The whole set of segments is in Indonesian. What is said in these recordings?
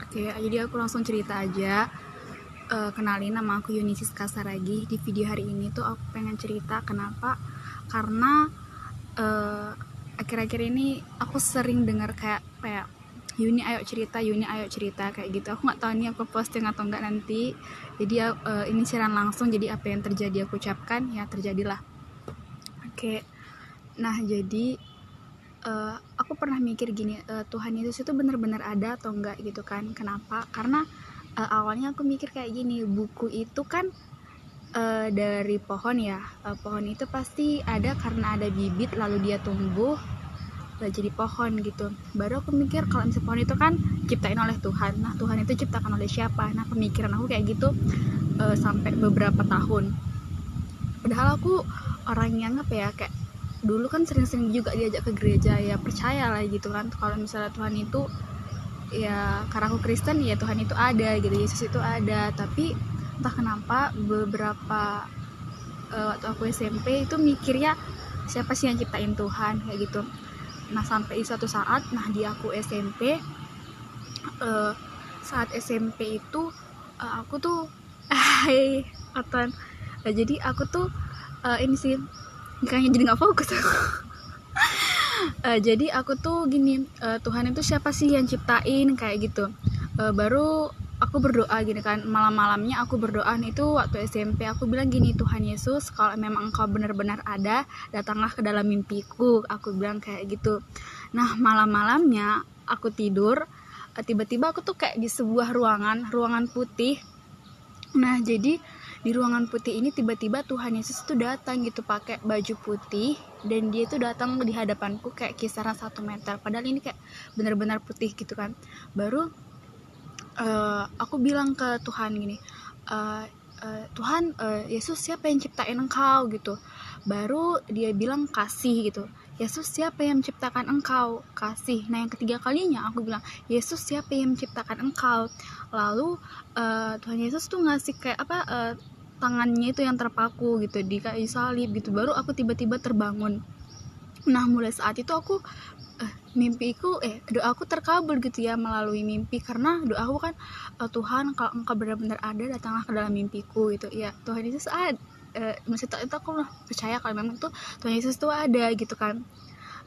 Oke, jadi aku langsung cerita aja. Kenalin, nama aku Yunisis Kasaragi. Di video hari ini tuh aku pengen cerita kenapa. Karena akhir-akhir ini aku sering dengar kayak Yuni ayo cerita kayak gitu. Aku nggak tahu nih aku posting atau enggak nanti. Jadi ini siaran langsung, jadi apa yang terjadi aku ucapkan ya terjadilah. Oke. Nah, jadi aku pernah mikir gini, Tuhan Yesus itu benar-benar ada atau enggak gitu kan. Kenapa? Karena awalnya aku mikir kayak gini, buku itu kan dari pohon ya. Pohon itu pasti ada karena ada bibit, lalu dia tumbuh jadi pohon gitu. Baru aku mikir kalau misalnya pohon itu kan ciptain oleh Tuhan. Nah, Tuhan itu ciptakan oleh siapa? Nah, pemikiran aku kayak gitu sampai beberapa tahun. Padahal aku orang yang kayak dulu kan sering-sering juga diajak ke gereja, ya percaya lah gitu kan kalau misalnya Tuhan itu ya, karena aku Kristen ya Tuhan itu ada gitu, Yesus itu ada. Tapi entah kenapa beberapa waktu aku SMP itu mikirnya siapa sih yang ciptain Tuhan kayak gitu. Nah, sampai suatu saat, di aku SMP, saat SMP itu aku tuh jadi aku tuh ini sih kayaknya jadi nggak fokus aku. Jadi aku tuh gini, Tuhan itu siapa sih yang ciptain kayak gitu. Baru aku berdoa gini kan, malam-malamnya aku berdoa nih, itu waktu SMP aku bilang gini, Tuhan Yesus kalau memang engkau benar-benar ada, datanglah ke dalam mimpiku, aku bilang kayak gitu. Nah, malam-malamnya aku tidur, tiba-tiba aku tuh kayak di sebuah ruangan putih. Nah, jadi di ruangan putih ini tiba-tiba Tuhan Yesus tuh datang gitu pakai baju putih, dan dia tuh datang di hadapanku kayak kisaran 1 meter, padahal ini kayak benar-benar putih gitu kan. Baru aku bilang ke Tuhan gini, Tuhan, Yesus siapa yang ciptain engkau gitu. Baru dia bilang kasih gitu. Yesus siapa yang menciptakan engkau? Kasih. Nah, yang ketiga kalinya aku bilang, Yesus siapa yang menciptakan engkau? Lalu Tuhan Yesus tuh ngasih kayak tangannya itu yang terpaku gitu di kayu salib gitu. Baru aku tiba-tiba terbangun. Nah, mulai saat itu aku mimpiku doaku terkabul gitu ya melalui mimpi, karena doaku kan, Tuhan kalau engkau benar-benar ada, datanglah ke dalam mimpiku gitu ya. Tuhan Yesus ada. Maksudnya itu aku percaya kalau memang tuh Tuhan Yesus tuh ada gitu kan.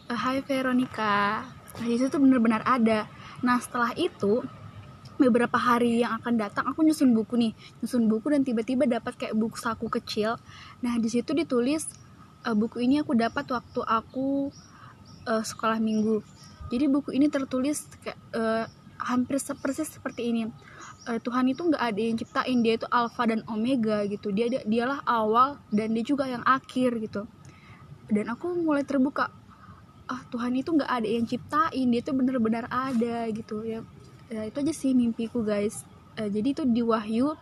Hai Veronica, Tuhan Yesus tuh benar-benar ada. Nah, setelah itu beberapa hari yang akan datang aku nyusun buku dan tiba-tiba dapat kayak buku saku kecil. Nah, di situ ditulis, buku ini aku dapat waktu aku sekolah minggu. Jadi buku ini tertulis kayak hampir persis seperti ini. Tuhan itu nggak ada yang ciptain, dia itu alfa dan omega gitu. Dialah awal dan dia juga yang akhir gitu. Dan aku mulai terbuka, Tuhan itu nggak ada yang ciptain, dia itu benar-benar ada gitu ya. Itu aja sih mimpiku guys. Jadi itu di Wahyu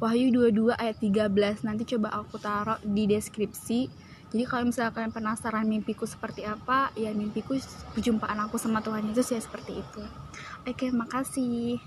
22 ayat 13. Nanti coba aku taruh di deskripsi. Jadi kalau misalnya kalian penasaran mimpiku seperti apa, ya mimpiku perjumpaan aku sama Tuhan Yesus ya seperti itu. Oke, makasih.